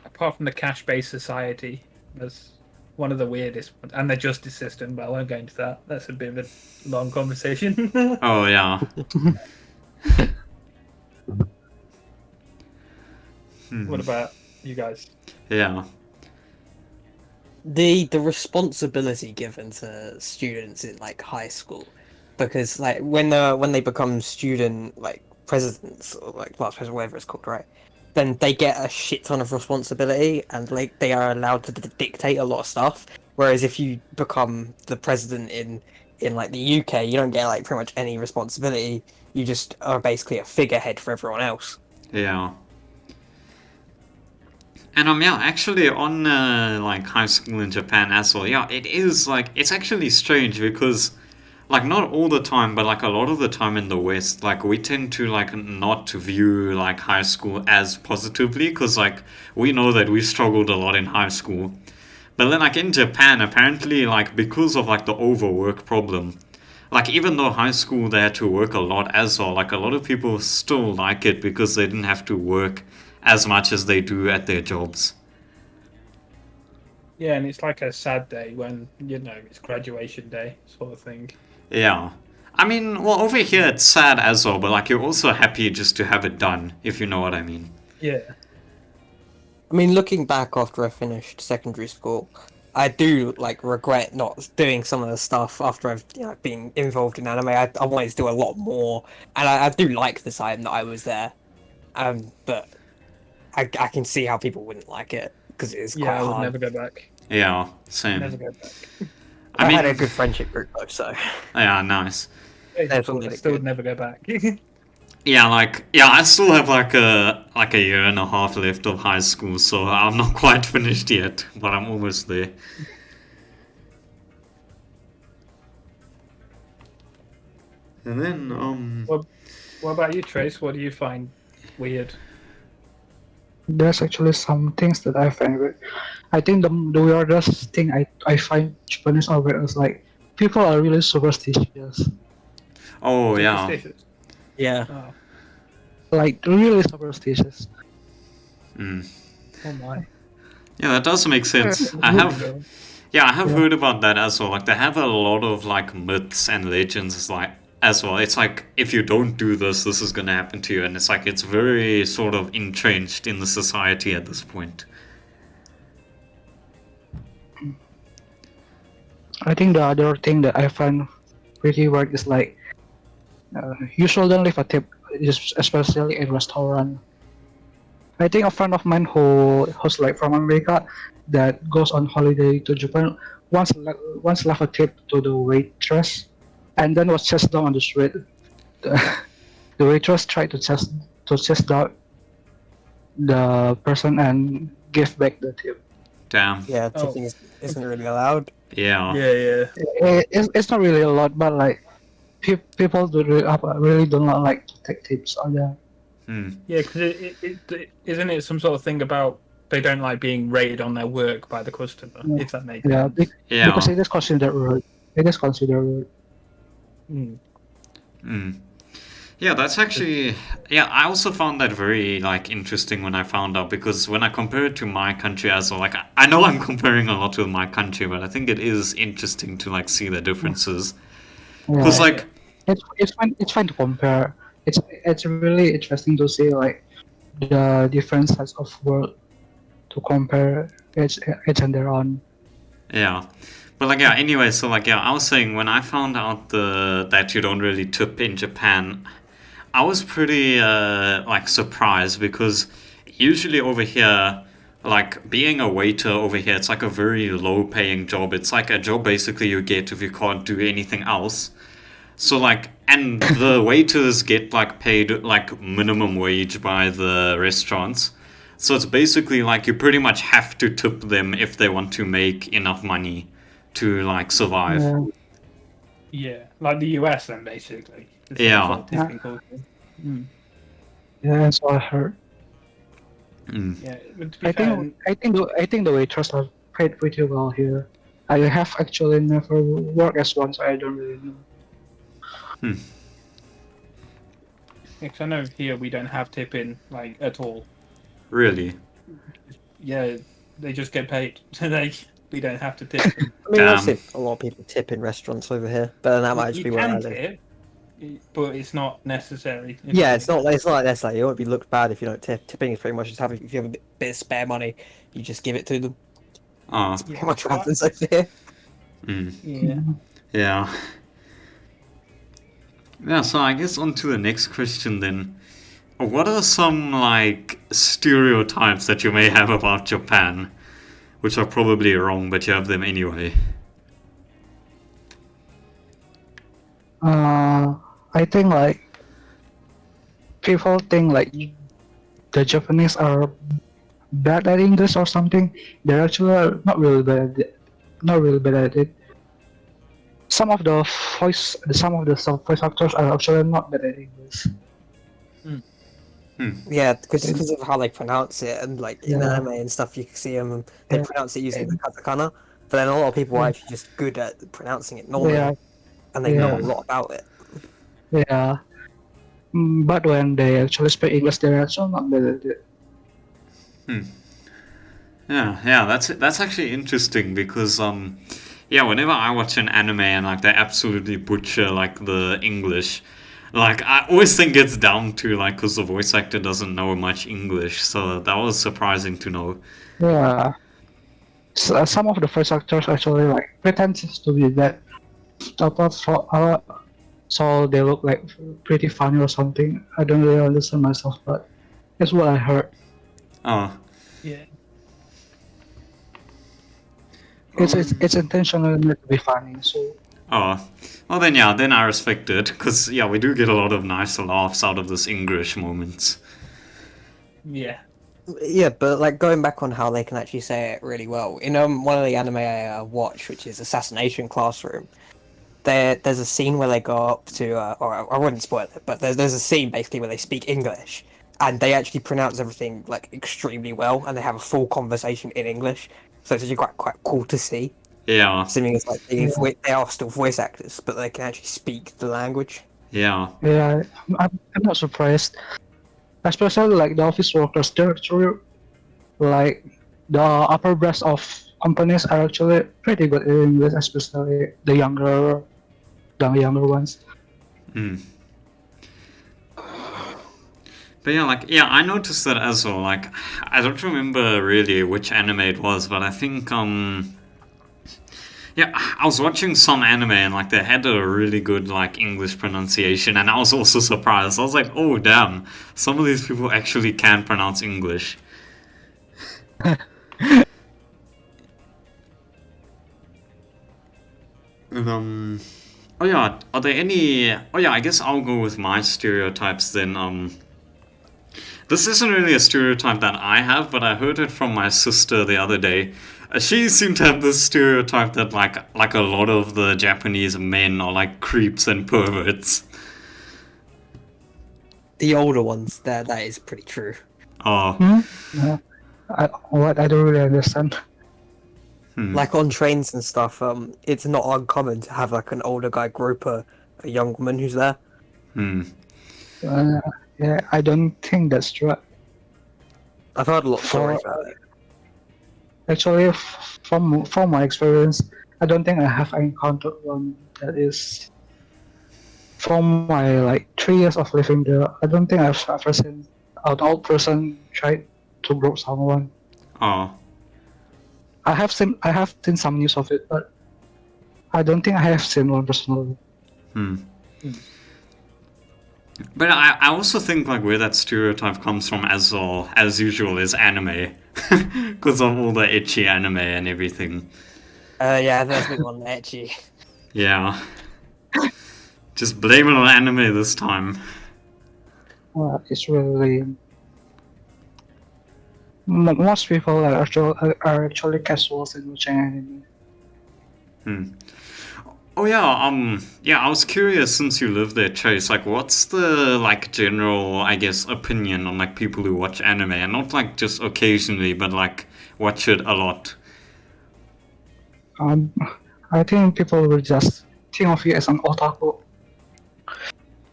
Apart from the cash-based society, that's one of the weirdest ones. And the justice system, but I won't go into that. That's a bit of a long conversation. Oh yeah. What about you guys? Yeah. The responsibility given to students in like high school, because like when they become student like presidents or like vice president, whatever it's called, right? Then they get a shit ton of responsibility and like they are allowed to dictate a lot of stuff. Whereas if you become the president in like the UK, you don't get like pretty much any responsibility. You just are basically a figurehead for everyone else. Yeah. And yeah, actually on like high school in Japan as well, yeah, it is like it's actually strange because like not all the time, but like a lot of the time in the West, like we tend to like not to view like high school as positively because like we know that we struggled a lot in high school. But then like in Japan, apparently like because of like the overwork problem, like even though high school they had to work a lot as well, like a lot of people still like it because they didn't have to work as much as they do at their jobs. Yeah, and it's like a sad day when, you know, it's graduation day sort of thing. Yeah. I mean, well, over here it's sad as well, but like you're also happy just to have it done, if you know what I mean. Yeah. I mean, looking back after I finished secondary school, I do like regret not doing some of the stuff after I've been involved in anime. I wanted to do a lot more, and I do like the time that I was there. But I can see how people wouldn't like it because it is quite Yeah, I would hard. never go back. Yeah, same. Never go back. I I had a mean, good friendship group though, so yeah, nice. That's I what they still do. would never go back. Yeah, like yeah, I still have like a year and a half left of high school, so I'm not quite finished yet, but I'm almost there. And then What about you, Trace? What do you find weird? There's actually some things that I find weird. I think the weirdest thing I find Japanese are weird is like people are really superstitious. oh yeah. Superstitious? yeah. Oh, Like really superstitious. Mm. oh my. Yeah, that does make sense. I have Yeah, I have heard about that as well. Like they have a lot of like myths and legends like as well. It's like if you don't do this, this is gonna happen to you, and it's like it's very sort of entrenched in the society at this point. I think the other thing that I find pretty weird is like you shouldn't leave a tip, especially in restaurant. I think a friend of mine who's like from America that goes on holiday to Japan once left a tip to the waitress, and then was chased down on the street. The waitress tried to chase down the person and give back the tip. Damn. Yeah, Oh. tipping isn't really allowed. Yeah. Yeah. It's not really a lot, but like people really do not like to take tips on that. Yeah, because it isn't it some sort of thing about they don't like being rated on their work by the customer, if that makes Yeah, sense. Yeah. because it is considered rude. It is considered rude. Yeah, that's actually, yeah, I also found that very like interesting when I found out, because when I compare it to my country as well, like I know I'm comparing a lot with my country, but I think it is interesting to like see the differences. Because Yeah. like, It's fine to compare. It's really interesting to see like the different sides of world to compare each and their own. yeah. But like, yeah, anyway, so like, yeah, I was saying when I found out that you don't really tip in Japan, I was pretty like surprised, because usually over here, like being a waiter over here, it's like a very low paying job. It's like a job basically you get if you can't do anything else. So like, and the waiters get like paid like minimum wage by the restaurants. So it's basically like you pretty much have to tip them if they want to make enough money to like survive. Yeah. Yeah, like the US then, basically. It's Yeah. sort of tipping culture. Yeah, that's what I heard. Yeah, but to be fair, I think the waiters are paid pretty well here. I have actually never worked as one, so I don't really know. because I know here we don't have tipping like at all. Really? Yeah, they just get paid. We don't have to tip them. I mean, I Damn. see a lot of people tip in restaurants over here, but then that might just You be where I can live. tip, but it's not necessary. Yeah, it's not like that. You won't be looked bad if you don't tip. Tipping is pretty much just having, if you have a bit of spare money, you just give it to them. Oh. That's pretty much what happens over here. Yeah. Yeah. Yeah, so I guess on to the next question then. What are some like stereotypes that you may have about Japan, which are probably wrong, but you have them anyway? I think like people think like the Japanese are bad at English or something. They're actually not really bad at it. Not really bad at it. Some of the voice actors are actually not bad at English. Yeah, because of how they pronounce it, and like in Yeah. anime and stuff, you can see them. They Yeah. pronounce it using the katakana, but then a lot of people are actually just good at pronouncing it normally, Yeah. and they know Yeah. a lot about it. Yeah. But when they actually speak English, they're actually not bad at it. Yeah, that's actually interesting, because yeah, whenever I watch an anime and like they absolutely butcher like the English, like I always think it's down to like because the voice actor doesn't know much English, so that was surprising to know. Yeah. So, some of the voice actors actually like pretend to be that, so they look like pretty funny or something. I don't really understand myself, but that's what I heard. Oh, Yeah. It's intentionally meant to be funny. So oh, well then yeah, then I respect it, because yeah, we do get a lot of nice laughs out of this English moments. Yeah. Yeah, but like going back on how they can actually say it really well. In one of the anime I watch, which is Assassination Classroom, there's a scene where they go up to, or I wouldn't spoil it, but there's a scene basically where they speak English, and they actually pronounce everything like extremely well, and they have a full conversation in English. So it's actually quite cool to see. Yeah, Assuming it's like they are still voice actors, but they can actually speak the language. yeah, yeah, I'm not surprised. Especially like the office workers, they're actually like the upper brass of companies are actually pretty good in English, especially the younger ones. But yeah, I noticed that as well. Like, I don't remember really which anime it was, but I think yeah, I was watching some anime and like they had a really good like English pronunciation, and I was also surprised. I was like, oh damn, some of these people actually can pronounce English. And Oh yeah, are there any? Oh yeah, I guess I'll go with my stereotypes then. This isn't really a stereotype that I have, but I heard it from my sister the other day. She seemed to have this stereotype that like a lot of the Japanese men are like creeps and perverts. The older ones, that is pretty true. Oh, No, I don't really understand. Like on trains and stuff, it's not uncommon to have like an older guy grope a young woman who's there. Yeah, I don't think that's true. I've heard a lot of For stories about it. actually, from my experience, I don't think I have encountered one that is. From my like 3 years of living there, I don't think I've ever seen an old person try to grope someone. oh, I have seen some news of it, but I don't think I have seen one personally. But I also think like where that stereotype comes from as well, as usual, is anime, because of all the ecchi anime and everything. Yeah, there's been one ecchi. Yeah. Just blame it on anime this time. It's really most people are actually casuals in watching anime. Oh yeah, yeah, I was curious since you live there, Chase, like what's the like general, I guess, opinion on like people who watch anime and not like just occasionally, but like watch it a lot? I think people will just think of you as an otaku.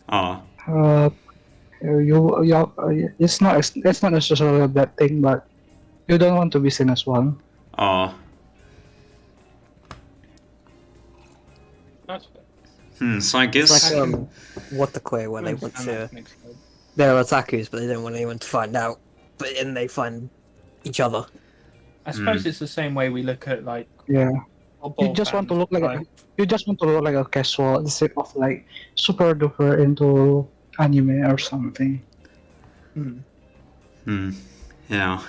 Oh, It's not necessarily a bad thing, but you don't want to be seen as one. oh, That's fair. so I guess, It's like what the queer when they want to. They're otakus, but they don't want anyone to find out. But then they find each other. I suppose it's the same way we look at like Yeah, football you just want to fans, look like a casual instead of like super duper into anime or something. yeah.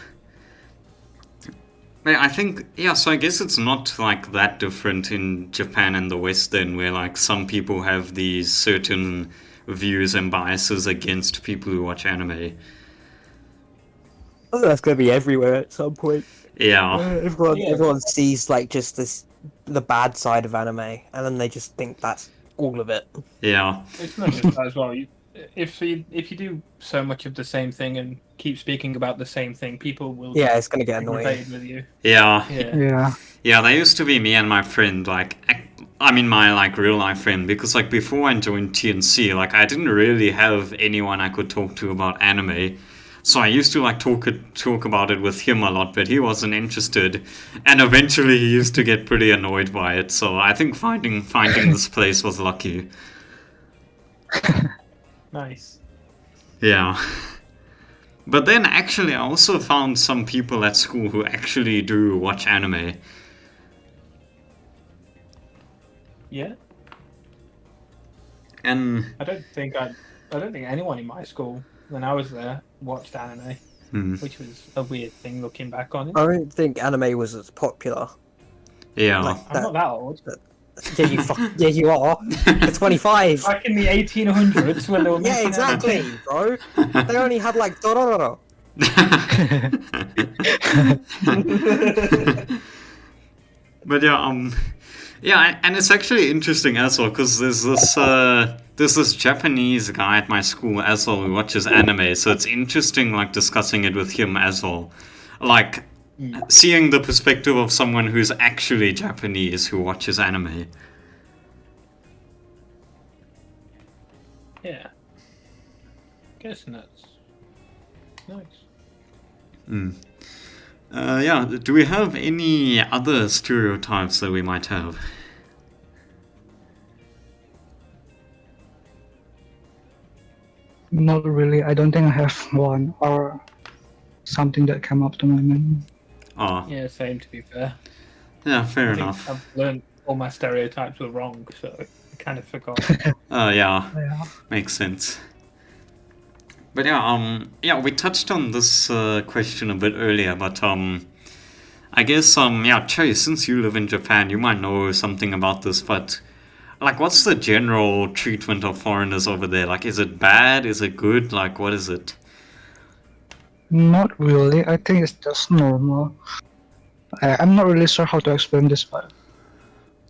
But I think, yeah, so I guess it's not like that different in Japan and the West then, where like some people have these certain views and biases against people who watch anime. Oh, that's gonna be everywhere at some point. Yeah, Everyone sees like just the bad side of anime, and then they just think that's all of it. yeah, It's not just that as well. If you do so much of the same thing and keep speaking about the same thing, people will Yeah, it's gonna get be annoying. irritated with you. yeah. Yeah. Yeah, that used to be me and my friend, like, I mean my, like, real-life friend, because, like, before I joined TNC, like, I didn't really have anyone I could talk to about anime, so I used to, like, talk about it with him a lot, but he wasn't interested, and eventually he used to get pretty annoyed by it, so I think finding this place was lucky. Nice. Yeah. But then, actually, I also found some people at school who actually do watch anime. Yeah. And I don't think anyone in my school when I was there watched anime, which was a weird thing looking back on it. I don't think anime was as popular. yeah. Like I'm not that old. Yeah, yeah, you are. You're 25. Back in the 1800s when they were Yeah, making exactly, anime. bro. They only had like Dororo. But yeah, and it's actually interesting as well because there's this Japanese guy at my school as well who watches anime, so it's interesting like discussing it with him as well, like seeing the perspective of someone who's actually Japanese who watches anime. Yeah. Guessing that's nice. Yeah, do we have any other stereotypes that we might have? Not really. I don't think I have one or something that came up to my mind. Oh, Yeah, same to be fair. yeah, fair I think enough. I've learned all my stereotypes were wrong, so I kind of forgot. Yeah, Yeah. makes sense. But yeah, we touched on this question a bit earlier, but I guess yeah, Chase, since you live in Japan, you might know something about this. But like, what's the general treatment of foreigners over there? Like, is it bad? Is it good? Like, what is it? Not really. I think it's just normal. I'm not really sure how to explain this, but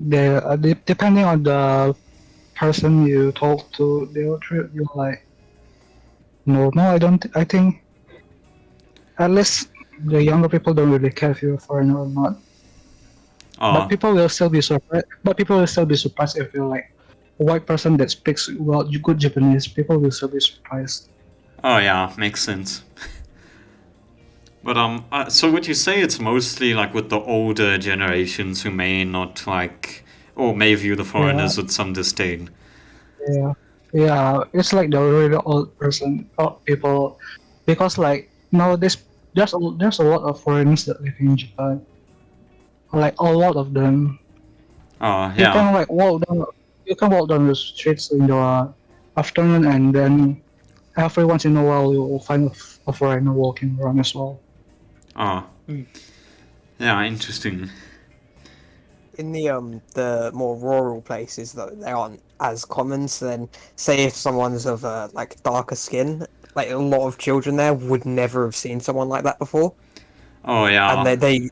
depending on the person you talk to, they'll treat you like normal. I think at least the younger people don't really care if you're a foreigner or not. But Oh, people will still be surprised. But people will still be surprised if you're like a white person that speaks well good Japanese. People will still be surprised. oh yeah, makes sense. But so would you say it's mostly like with the older generations who may not like, or may view the foreigners with some disdain? Yeah. It's like the really old people, because like nowadays there's a lot of foreigners that live in Japan. Like a lot of them. Oh You yeah. can like walk down. You can walk down the streets in the afternoon, and then every once in a while you will find a foreigner walking around as well. Oh. Yeah, interesting. In the more rural places though, they aren't as common. So then, say if someone's of like darker skin, like a lot of children there would never have seen someone like that before, Oh yeah. and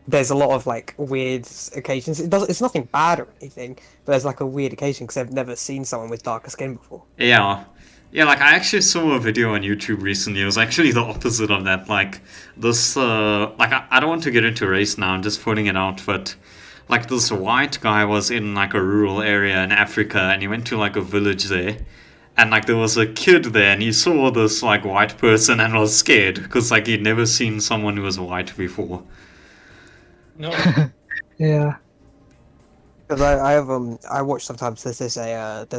there's a lot of like weird occasions. It's nothing bad or anything, but there's like a weird occasion because they've never seen someone with darker skin before. Yeah. Yeah, like I actually saw a video on YouTube recently. It was actually the opposite of that. Like this like I don't want to get into race now, I'm just putting it out, but like this white guy was in like a rural area in Africa and he went to like a village there and like there was a kid there and he saw this like white person and was scared because like he'd never seen someone who was white before. No. Yeah. Because I watch sometimes. There's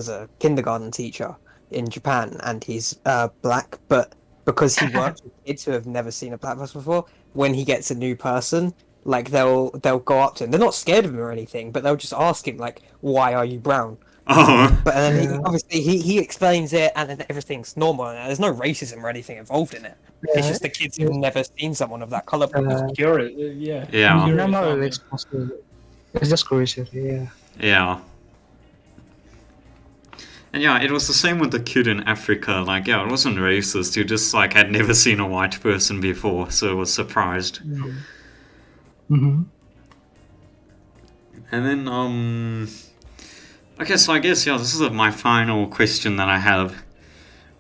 a kindergarten teacher in Japan, and he's black, but because he works with kids who have never seen a black person before, when he gets a new person, like they'll go up to him. They're not scared of him or anything, but they'll just ask him like, "Why are you brown?" Oh. But then Yeah. obviously he explains it, and then everything's normal. And there's no racism or anything involved in it. It's just the kids who've never seen someone of that color before. Curious, yeah. Yeah. Curious, Not aren't really they? exposed to it. It's just curiosity. Yeah. Yeah. And yeah, it was the same with the kid in Africa. Like, yeah, it wasn't racist. You just like had never seen a white person before, so was surprised. Mm-hmm. And then, okay, so I guess, yeah, this is my final question that I have.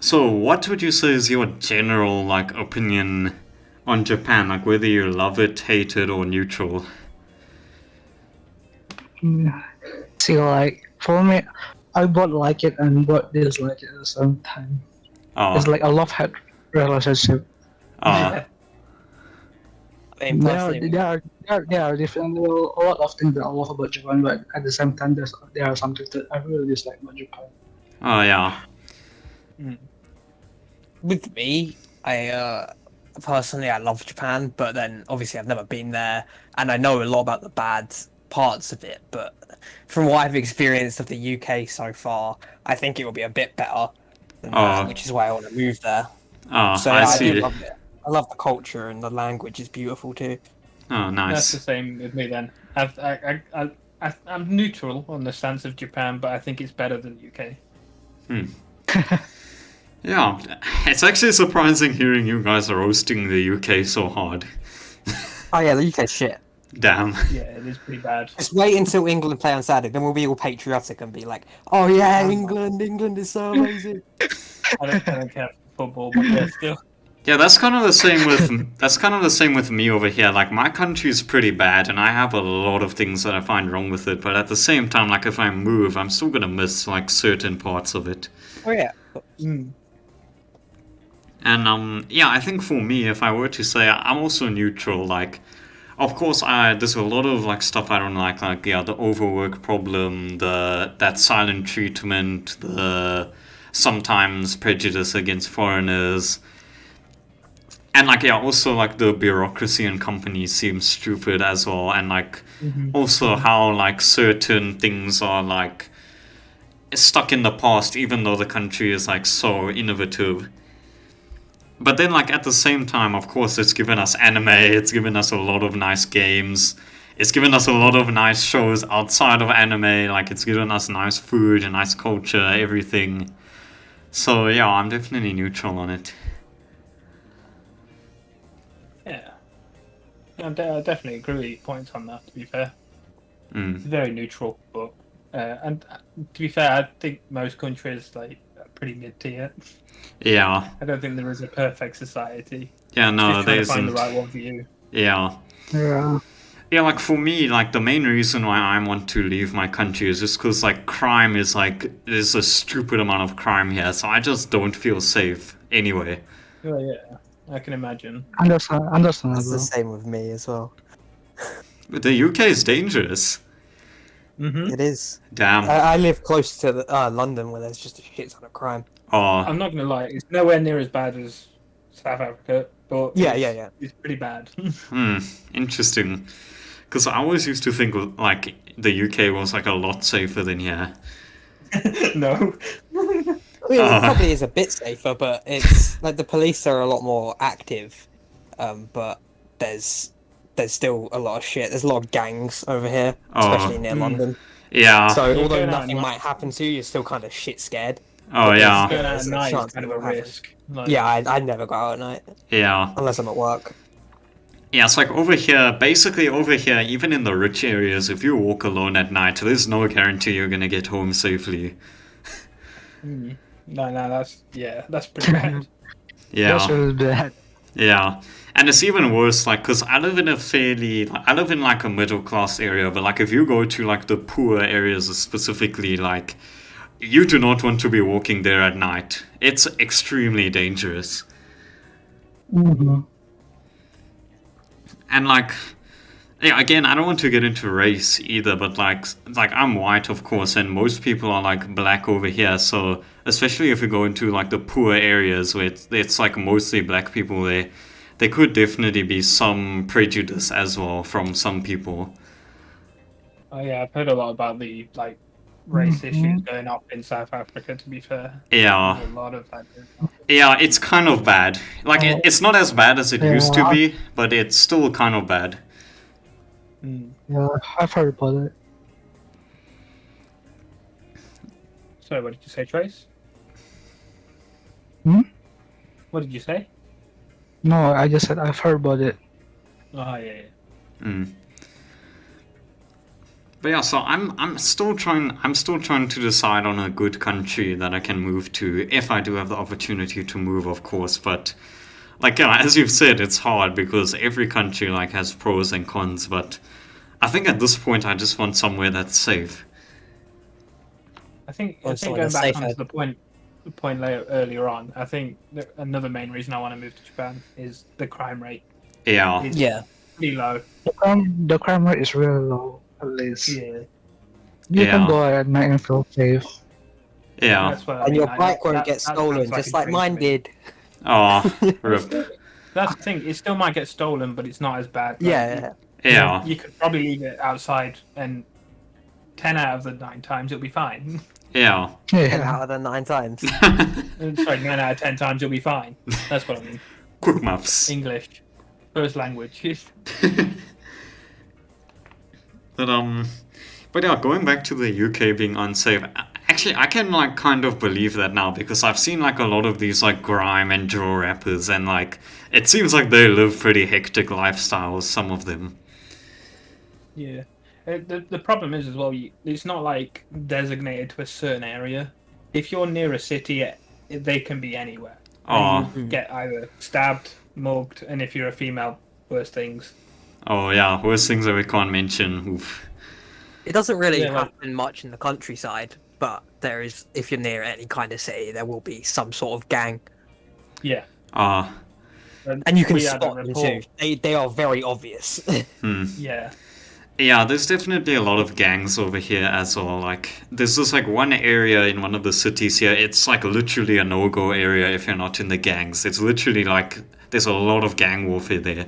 So, what would you say is your general, like, opinion on Japan? Like, whether you love it, hate it, or neutral? See, like for me, I both like it and both dislike it at the same time. It's Oh, like a love-hate relationship. oh, I mean, personally, There are different a lot of things that I love about Japan, but at the same time, there are some things that I really dislike about Japan. oh, yeah. with me, I personally I love Japan, but then obviously I've never been there, and I know a lot about the bad parts of it. But from what I've experienced of the UK so far, I think it will be a bit better than that, Oh. which is why I want to move there. Oh, So I I do see. love it. I love the culture, and the language is beautiful too. Oh, That's the nice. same with me then. I'm neutral on the stance of Japan, but I think it's better than the UK. Yeah, it's actually surprising hearing you guys are roasting the UK so hard. Oh yeah, the UK shit. Damn. Yeah, it is pretty bad. Just wait until England play on Saturday, then we'll be all patriotic and be like, "Oh yeah, England is so amazing." I don't care for football, but yeah, still. Yeah, that's kind of the same with me over here. Like my country's pretty bad, and I have a lot of things that I find wrong with it. But at the same time, like if I move, I'm still gonna miss like certain parts of it. Oh yeah. And yeah, I think for me, if I were to say, I'm also neutral. Like, of course, there's a lot of like stuff I don't like yeah, the overwork problem, that silent treatment, the sometimes prejudice against foreigners. And like yeah, also like the bureaucracy in companies seems stupid as well, and like also how like certain things are like stuck in the past, even though the country is like so innovative. But then like at the same time, of course, it's given us anime, it's given us a lot of nice games, it's given us a lot of nice shows outside of anime. Like it's given us nice food and nice culture, everything. So yeah, I'm definitely neutral on it. Yeah. I definitely agree with your points on that, to be fair. Mm. Very neutral, but and to be fair, I think most countries like are pretty mid-tier. Yeah. I don't think there is a perfect society. Yeah, no, Just there trying to find the isn't. right one for you. Yeah. Yeah. Yeah, like for me, like the main reason why I want to leave my country is just because like crime is like there's a stupid amount of crime here, so I just don't feel safe anyway. Oh yeah, I can imagine. That's the Understandable. same with me as well. But the UK is dangerous. Mm-hmm. It is. Damn. I live close to London, where there's just a shit ton of crime. Oh, I'm not gonna lie, it's nowhere near as bad as South Africa, but Yeah, it's, it's pretty bad. interesting. Because I always used to think like the UK was like a lot safer than here. No. I mean, it probably is a bit safer, but it's like the police are a lot more active. But there's still a lot of shit. There's a lot of gangs over here, especially near London. Yeah. So You're although going out nothing at might happen to you, you're still kind of shit scared. Oh yeah. Going out There's at a night chance is kind of it a will happen. risk. Like, Yeah, I never go out at night Yeah. unless I'm at work. Yeah, it's like over here, basically over here, even in the rich areas, if you walk alone at night, there's no guarantee you're gonna get home safely. No, that's pretty bad. Yeah. That's really bad. Yeah. And it's even worse, like, because I live in I live in like a middle class area, but like if you go to like the poor areas specifically, like, you do not want to be walking there at night. It's extremely dangerous. Mm-hmm. And like, yeah, again, I don't want to get into race either, but like I'm white, of course, and most people are like black over here. So especially if you go into like the poor areas where it's like mostly black people there could definitely be some prejudice as well from some people. Oh yeah, I've heard a lot about the like race issues going up in South Africa. To be fair, Yeah. there's a lot of that going on. Yeah, it's kind of bad. Like, it's not as bad as it used to Yeah. be, but it's still kind of bad. Yeah, I've heard about it. So, what did you say, Trace? Hmm? What did you say? No, I just said I've heard about it. Oh yeah. Mm. But yeah, so I'm still trying to decide on a good country that I can move to if I do have the opportunity to move, of course. But like, yeah, as you've said, it's hard because every country like has pros and cons. But I think at this point, I just want somewhere that's safe. I think Or going somewhere back safer. onto the point earlier on, I think that another main reason I want to move to Japan is the crime rate. Yeah. It's Yeah. pretty low. The crime rate is really low, at least. Yeah. You Yeah. can go at night and feel safe. Yeah. That's what I And mean, your like, bike won't that- get that stolen, sounds just a like dream to mine me. did. Oh, rip. That's the thing. It still might get stolen, but it's not as bad. Like, Yeah. Yeah. You could probably leave it outside, and 10 out of the 9 times it'll be fine. Yeah. 10 Yeah. out of the 9 times. Sorry, 9 out of 10 times it'll be fine. That's what I mean. Quick maths. English, first language. But yeah, going back to the UK being unsafe, actually, I can like kind of believe that now because I've seen like a lot of these like grime and drill rappers, and like it seems like they live pretty hectic lifestyles. Some of them. Yeah. The problem is as well, it's not like designated to a certain area. If you're near a city, they can be anywhere. Oh, And you get either stabbed, mugged, and if you're a female, worse things. oh yeah, worst things that we can't mention. Oof. It doesn't really Yeah, like- happen much in the countryside, but there is, if you're near any kind of city, there will be some sort of gang. Yeah. Ah, And you can we had a spot them too. report. They are very obvious. Yeah. yeah. There's definitely a lot of gangs over here as well. Like, there's this like one area in one of the cities here. It's like literally a no-go area if you're not in the gangs. It's literally like there's a lot of gang warfare there.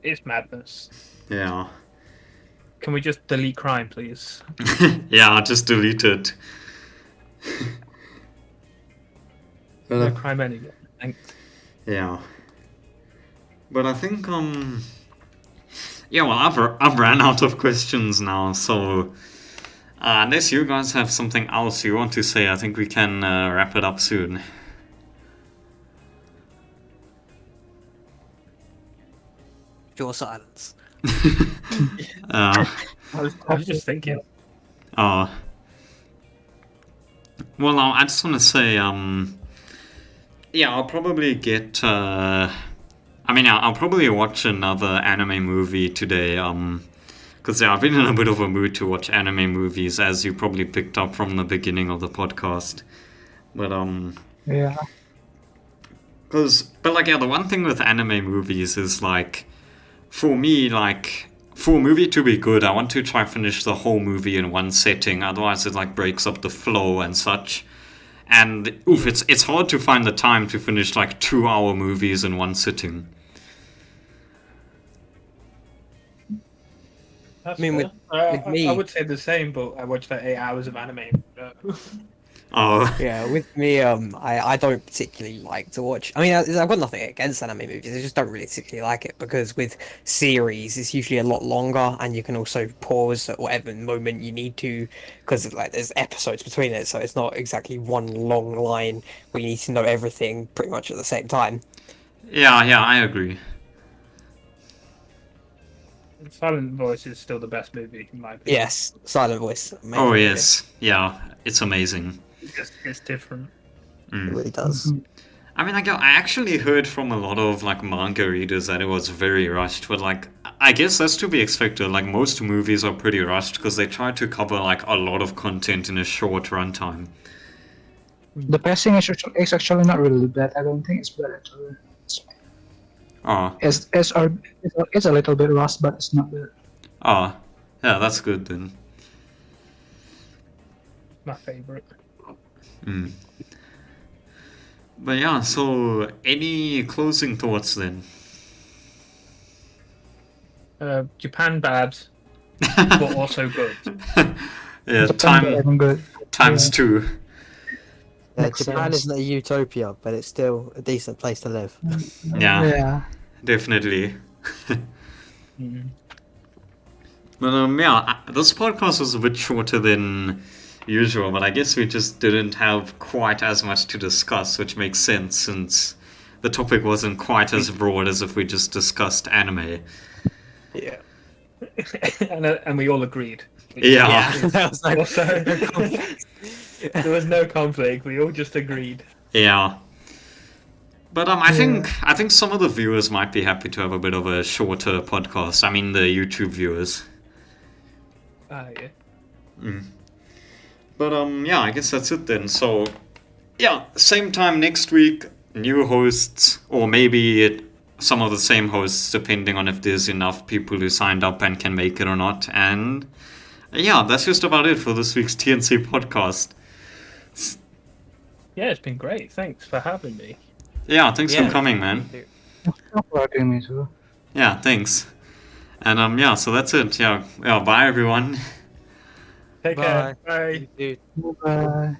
It's madness. Yeah. Can we just delete crime, please? Yeah, just delete it. No crime anymore. Yeah. But I think yeah, well, I've ran out of questions now, so unless you guys have something else you want to say, I think we can wrap it up soon. Pure silence. I was just thinking. Well, I just want to say, yeah, I'll probably get. I'll probably watch another anime movie today. Because I've been in a bit of a mood to watch anime movies, as you probably picked up from the beginning of the podcast. But Yeah. the one thing with anime movies is like, for me, like, for a movie to be good, I want to try finish the whole movie in one setting. Otherwise, it like breaks up the flow and such. And it's hard to find the time to finish like 2-hour movies in one sitting. That's I mean, fair. with me- I would say the same, but I watched that 8 hours of anime. Oh, Yeah, with me, I don't particularly like to watch. I mean, I've got nothing against anime movies. I just don't really particularly like it because with series, it's usually a lot longer, and you can also pause at whatever moment you need to, because like there's episodes between it, so it's not exactly one long line where you need to know everything pretty much at the same time. yeah, I agree. Silent Voice is still the best movie, in my opinion. Yes, Silent Voice. Oh amazing. yes, yeah, it's amazing. It's different. It really does. I mean, I actually heard from a lot of like manga readers that it was very rushed, but like I guess that's to be expected. Like most movies are pretty rushed because they try to cover like a lot of content in a short runtime. The pacing is actually not really bad. I don't think it's bad at all. Oh, It's a little bit rushed, but it's not bad. oh, yeah, that's good then. My favorite. But yeah, so any closing thoughts then? Japan bad, but also good. Yeah, Japan even good. times 2. Makes Japan sense. isn't a utopia, but it's still a decent place to live. Yeah, Yeah. definitely. Mm. But this podcast was a bit shorter than usual, but I guess we just didn't have quite as much to discuss, which makes sense since the topic wasn't quite as broad as if we just discussed anime. Yeah. and we all agreed. Yeah. That was Also, there was no conflict. We all just agreed. Yeah. But I think some of the viewers might be happy to have a bit of a shorter podcast. I mean the YouTube viewers. Yeah. But yeah, I guess that's it then. So yeah, same time next week, new hosts, or maybe some of the same hosts, depending on if there's enough people who signed up and can make it or not. And yeah, that's just about it for this week's TNC podcast. Yeah, it's been great. Thanks for having me. Yeah, thanks for coming, man. Thanks for having me too. Yeah, thanks. And yeah, so that's it. Yeah, bye everyone. Take care. Bye. Dude. Bye.